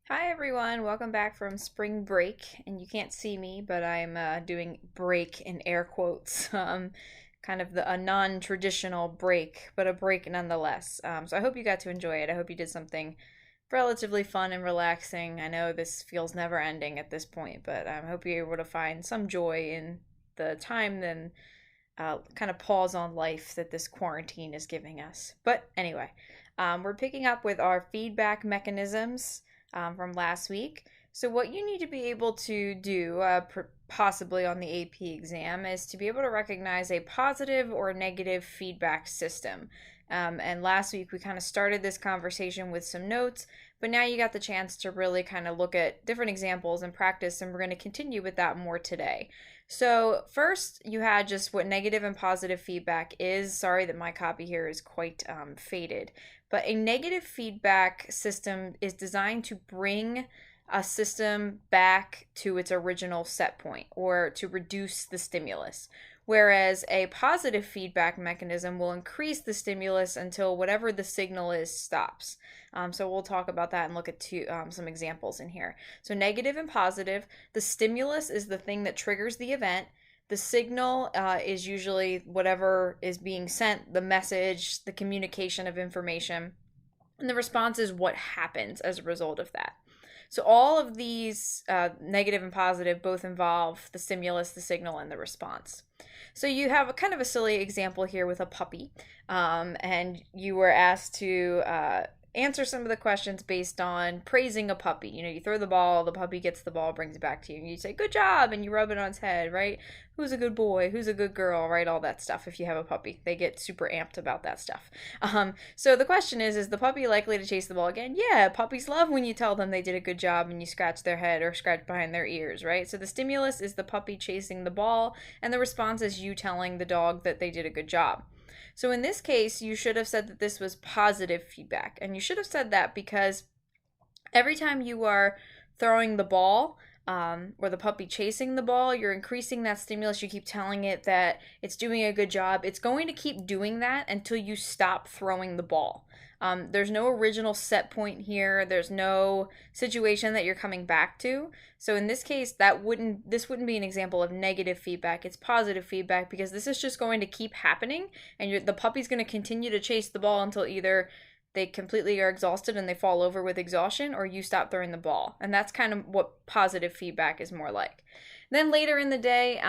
Hi everyone, welcome back from spring break. And you can't see me, but I'm doing break in air quotes. Kind of a non-traditional break, but a break nonetheless. So I hope you got to enjoy it. I hope you did something relatively fun and relaxing. I know this feels never ending at this point, but I hope you're able to find some joy in the time then kind of pause on life that this quarantine is giving us. But anyway, we're picking up with our feedback mechanisms from last week. So, what you need to be able to do, possibly on the AP exam, is to be able to recognize a positive or negative feedback system. And last week we kind of started this conversation with some notes, but now you got the chance to really kind of look at different examples and practice, and we're going to continue with that more today. So, first, you had just what negative and positive feedback is. Sorry that my copy here is quite faded. But a negative feedback system is designed to bring a system back to its original set point or to reduce the stimulus. Whereas a positive feedback mechanism will increase the stimulus until whatever the signal is stops. So we'll talk about that and look at some examples in here. So negative and positive, the stimulus is the thing that triggers the event. The signal is usually whatever is being sent, the message, the communication of information. And the response is what happens as a result of that. So all of these negative and positive both involve the stimulus, the signal, and the response. So you have a kind of a silly example here with a puppy, and you were asked to answer some of the questions based on praising a puppy. You know, you throw the ball, the puppy gets the ball, brings it back to you, and you say, "Good job," and you rub it on its head, right? Who's a good boy? Who's a good girl? Right? All that stuff. If you have a puppy, they get super amped about that stuff. So the question is the puppy likely to chase the ball again? Yeah, puppies love when you tell them they did a good job and you scratch their head or scratch behind their ears, right? So the stimulus is the puppy chasing the ball, and the response is you telling the dog that they did a good job. So in this case, you should have said that this was positive feedback. And you should have said that because every time you are throwing the ball, or the puppy chasing the ball, you're increasing that stimulus. You keep telling it that it's doing a good job. It's going to keep doing that until you stop throwing the ball. There's no original set point here. There's no situation that you're coming back to. So in this case, this wouldn't be an example of negative feedback. It's positive feedback because this is just going to keep happening, and the puppy's going to continue to chase the ball until either they completely are exhausted and they fall over with exhaustion, or you stop throwing the ball. And that's kind of what positive feedback is more like. Then later in the day,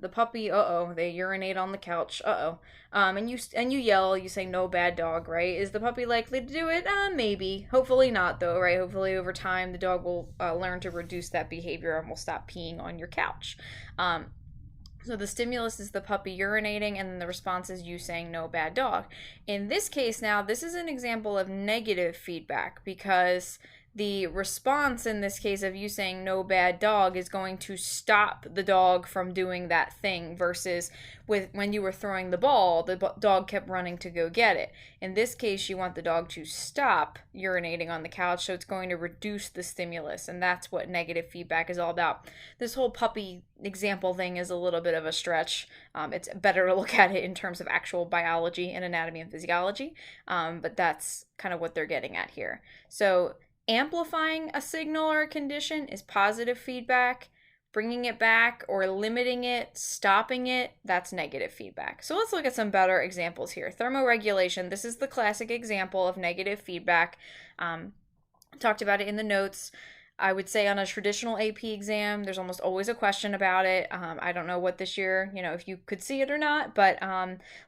the puppy, they urinate on the couch, and you yell, you say no bad dog, right? Is the puppy likely to do it? Maybe. Hopefully not, though, right? Hopefully over time the dog will learn to reduce that behavior and will stop peeing on your couch. So the stimulus is the puppy urinating, and then the response is you saying no bad dog. In this case, now, this is an example of negative feedback because the response in this case of you saying no bad dog is going to stop the dog from doing that thing versus with when you were throwing the ball, the dog kept running to go get it. In this case, you want the dog to stop urinating on the couch, so it's going to reduce the stimulus, and that's what negative feedback is all about. This whole puppy example thing is a little bit of a stretch. It's better to look at it in terms of actual biology and anatomy and physiology, but that's kind of what they're getting at here. So amplifying a signal or a condition is positive feedback. Bringing it back or limiting it, stopping it, that's negative feedback. So let's look at some better examples here. Thermoregulation, this is the classic example of negative feedback. Talked about it in the notes. I would say on a traditional AP exam, there's almost always a question about it. I don't know what this year, if you could see it or not, but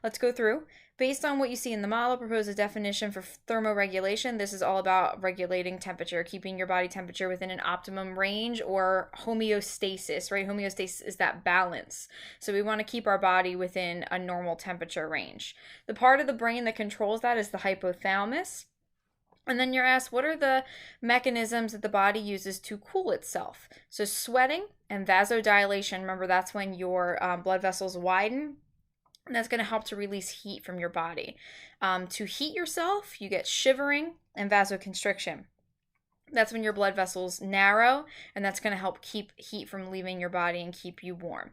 let's go through. Based on what you see in the model, propose a definition for thermoregulation. This is all about regulating temperature, keeping your body temperature within an optimum range, or homeostasis, right? Homeostasis is that balance. So we want to keep our body within a normal temperature range. The part of the brain that controls that is the hypothalamus. And then you're asked, what are the mechanisms that the body uses to cool itself? So sweating and vasodilation, remember that's when your blood vessels widen. And that's going to help to release heat from your body. To heat yourself, you get shivering and vasoconstriction. That's when your blood vessels narrow, and that's going to help keep heat from leaving your body and keep you warm.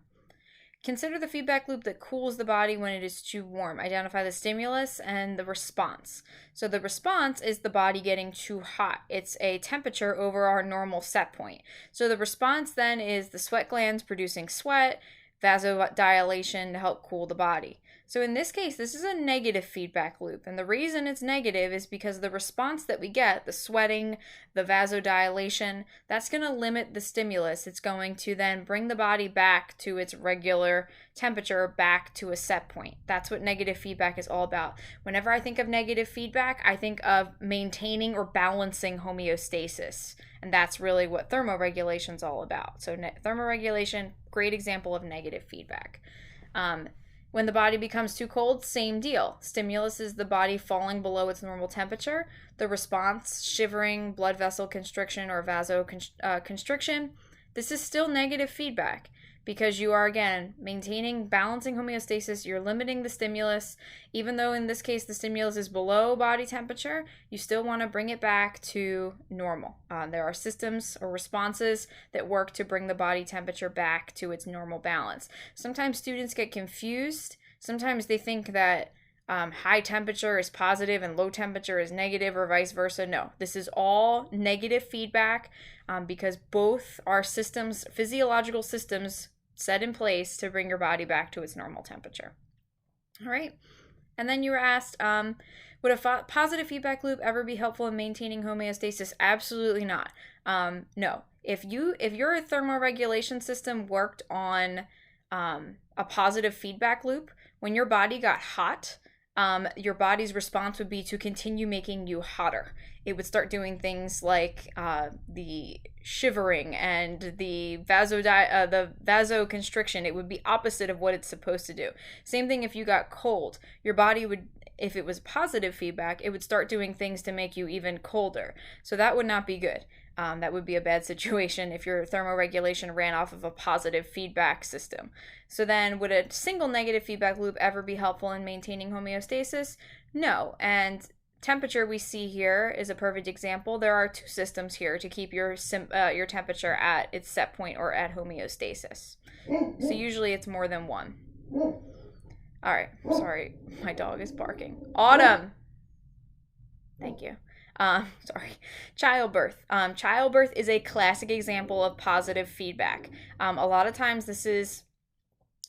Consider the feedback loop that cools the body when it is too warm. Identify the stimulus and the response. So the response is the body getting too hot. It's a temperature over our normal set point. So the response then is the sweat glands producing sweat, vasodilation to help cool the body. So in this case, this is a negative feedback loop. And the reason it's negative is because the response that we get, the sweating, the vasodilation, that's going to limit the stimulus. It's going to then bring the body back to its regular temperature, back to a set point. That's what negative feedback is all about. Whenever I think of negative feedback, I think of maintaining or balancing homeostasis. And that's really what thermoregulation is all about. So thermoregulation, great example of negative feedback. When the body becomes too cold, same deal. Stimulus is the body falling below its normal temperature. The response, shivering, blood vessel constriction, or vasoconstriction, this is still negative feedback because you are, again, balancing homeostasis. You're limiting the stimulus. Even though in this case the stimulus is below body temperature, you still want to bring it back to normal. There are systems or responses that work to bring the body temperature back to its normal balance. Sometimes students get confused. Sometimes they think that high temperature is positive and low temperature is negative, or vice versa. No, this is all negative feedback because both are systems, physiological systems set in place to bring your body back to its normal temperature. All right. And then you were asked, would a positive feedback loop ever be helpful in maintaining homeostasis? Absolutely not. No. If your thermoregulation system worked on a positive feedback loop, when your body got hot, your body's response would be to continue making you hotter. It would start doing things like the shivering and the vasoconstriction. It would be opposite of what it's supposed to do. Same thing if you got cold. Your body would, if it was positive feedback, it would start doing things to make you even colder. So that would not be good. That would be a bad situation if your thermoregulation ran off of a positive feedback system. So then, would a single negative feedback loop ever be helpful in maintaining homeostasis? No. And temperature we see here is a perfect example. There are two systems here to keep your temperature at its set point or at homeostasis. So usually it's more than one. All right. Sorry, my dog is barking. Autumn. Thank you. Childbirth. Childbirth is a classic example of positive feedback. A lot of times this is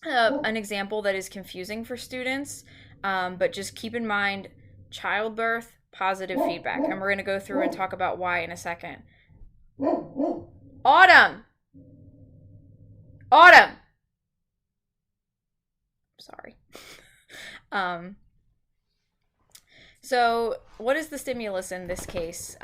an example that is confusing for students, but just keep in mind childbirth, positive feedback. And we're going to go through and talk about why in a second. Autumn! Autumn! Sorry. So what is the stimulus in this case?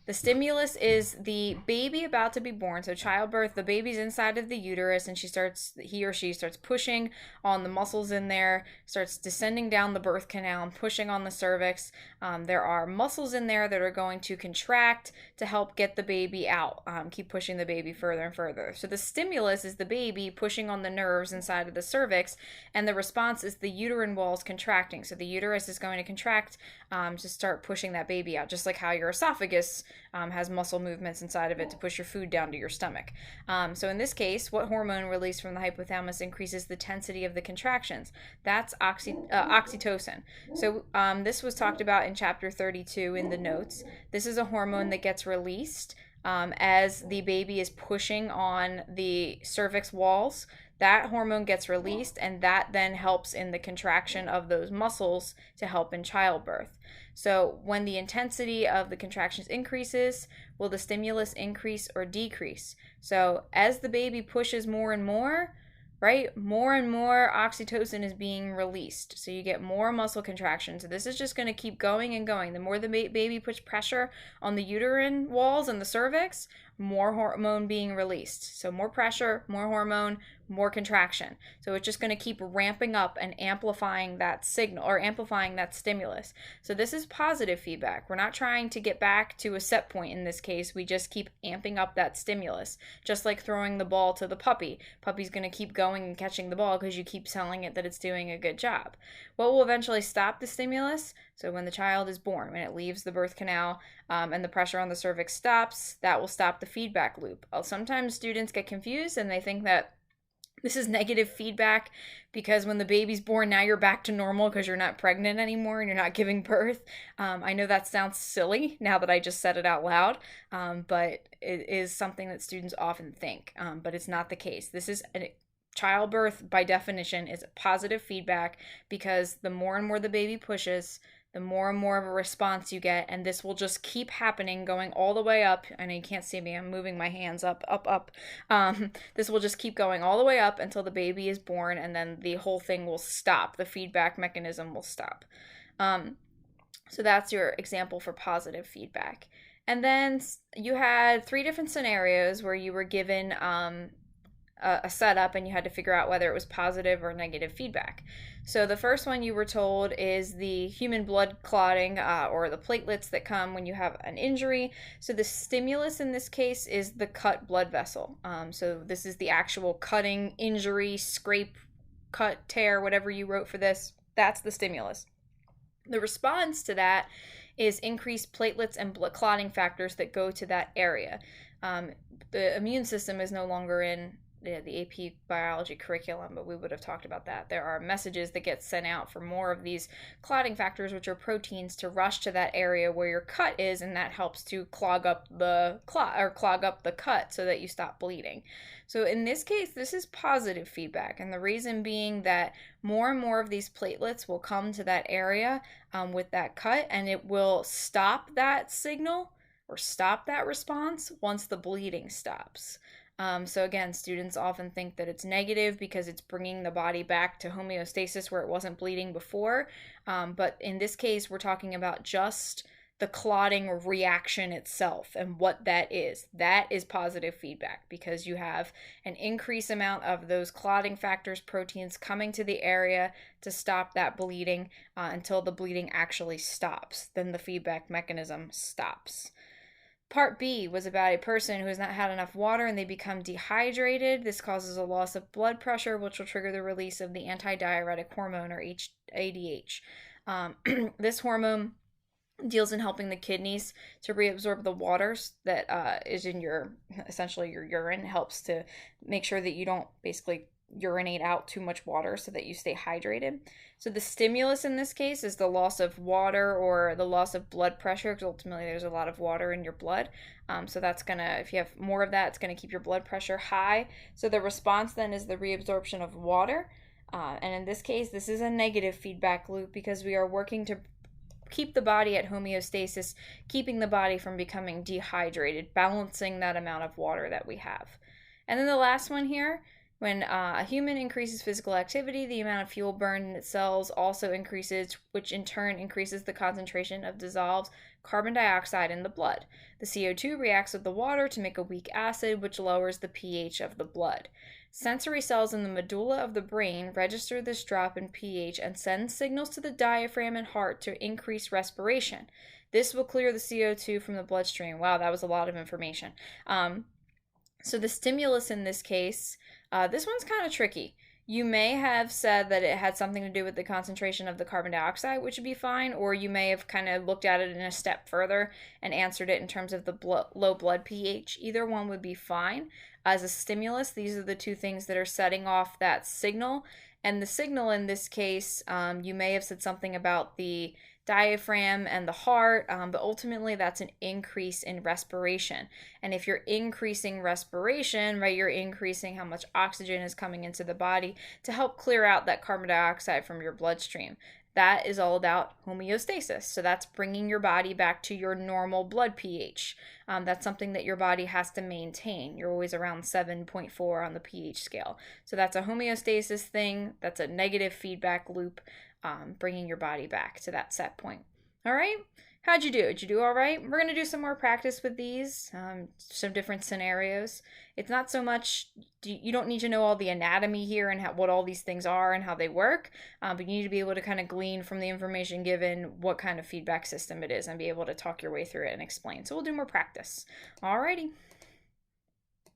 The stimulus is the baby about to be born. So childbirth, the baby's inside of the uterus, and he or she starts pushing on the muscles in there, starts descending down the birth canal and pushing on the cervix. There are muscles in there that are going to contract to help get the baby out, keep pushing the baby further and further. So the stimulus is the baby pushing on the nerves inside of the cervix, and the response is the uterine walls contracting. So the uterus is going to contract to start pushing that baby out, just like how your esophagus has muscle movements inside of it to push your food down to your stomach. So in this case, what hormone released from the hypothalamus increases the intensity of the contractions? That's oxytocin. So this was talked about in chapter 32 in the notes. This is a hormone that gets released as the baby is pushing on the cervix walls. That hormone gets released, and that then helps in the contraction of those muscles to help in childbirth. So when the intensity of the contractions increases, will the stimulus increase or decrease? So as the baby pushes more and more, right, more and more oxytocin is being released. So you get more muscle contraction. So this is just going to keep going and going. The more the baby puts pressure on the uterine walls and the cervix, more hormone being released. So more pressure, more hormone, more contraction. So it's just going to keep ramping up and amplifying that signal or amplifying that stimulus. So this is positive feedback. We're not trying to get back to a set point in this case. We just keep amping up that stimulus, just like throwing the ball to the puppy. Puppy's going to keep going and catching the ball because you keep telling it that it's doing a good job. What will eventually stop the stimulus? So when the child is born, when it leaves the birth canal and the pressure on the cervix stops, that will stop the feedback loop. Sometimes students get confused and they think that This is negative feedback because when the baby's born, now you're back to normal because you're not pregnant anymore and you're not giving birth. I know that sounds silly now that I just said it out loud, but it is something that students often think, but it's not the case. This is childbirth, by definition, is positive feedback because the more and more the baby pushes, the more and more of a response you get, and this will just keep happening, going all the way up. I know you can't see me, I'm moving my hands up, up, up. This will just keep going all the way up until the baby is born, and then the whole thing will stop. The feedback mechanism will stop. So that's your example for positive feedback. And then you had 3 different scenarios where you were given a setup and you had to figure out whether it was positive or negative feedback. So the first one you were told is the human blood clotting or the platelets that come when you have an injury. So the stimulus in this case is the cut blood vessel. So this is the actual cutting, injury, scrape, cut, tear, whatever you wrote for this. That's the stimulus. The response to that is increased platelets and blood clotting factors that go to that area. The immune system is no longer in the AP biology curriculum, but we would have talked about that. There are messages that get sent out for more of these clotting factors, which are proteins, to rush to that area where your cut is, and that helps to clog up the clot or clog up the cut so that you stop bleeding. So in this case, this is positive feedback, and the reason being that more and more of these platelets will come to that area with that cut, and it will stop that signal or stop that response once the bleeding stops. So again, students often think that it's negative because it's bringing the body back to homeostasis where it wasn't bleeding before. But in this case, we're talking about just the clotting reaction itself and what that is. That is positive feedback because you have an increased amount of those clotting factors, proteins coming to the area to stop that bleeding until the bleeding actually stops. Then the feedback mechanism stops. Part B was about a person who has not had enough water and they become dehydrated. This causes a loss of blood pressure, which will trigger the release of the antidiuretic hormone, or ADH. This hormone deals in helping the kidneys to reabsorb the waters that is in essentially your urine. It helps to make sure that you don't basically urinate out too much water so that you stay hydrated. So the stimulus in this case is the loss of water or the loss of blood pressure, because ultimately there's a lot of water in your blood. So that's gonna, if you have more of that, it's gonna keep your blood pressure high. So the response then is the reabsorption of water. And in this case, this is a negative feedback loop because we are working to keep the body at homeostasis, keeping the body from becoming dehydrated, balancing that amount of water that we have. And then the last one here, when a human increases physical activity, the amount of fuel burned in its cells also increases, which in turn increases the concentration of dissolved carbon dioxide in the blood. The CO2 reacts with the water to make a weak acid, which lowers the pH of the blood. Sensory cells in the medulla of the brain register this drop in pH and send signals to the diaphragm and heart to increase respiration. This will clear the CO2 from the bloodstream. Wow, that was a lot of information. So the stimulus in this case, this one's kind of tricky. You may have said that it had something to do with the concentration of the carbon dioxide, which would be fine, or you may have kind of looked at it in a step further and answered it in terms of the low blood pH. Either one would be fine. As a stimulus, these are the two things that are setting off that signal. And the signal in this case, you may have said something about the diaphragm and the heart, but ultimately that's an increase in respiration. And if you're increasing respiration, right, you're increasing how much oxygen is coming into the body to help clear out that carbon dioxide from your bloodstream. That is all about homeostasis. So that's bringing your body back to your normal blood pH. That's something that your body has to maintain. You're always around 7.4 on the pH scale. So that's a homeostasis thing. That's a negative feedback loop, bringing your body back to that set point. All right. How'd you do? Did you do all right? We're going to do some more practice with these, some different scenarios. It's not so much, you don't need to know all the anatomy here and what all these things are and how they work, but you need to be able to kind of glean from the information given what kind of feedback system it is and be able to talk your way through it and explain. So we'll do more practice. All righty.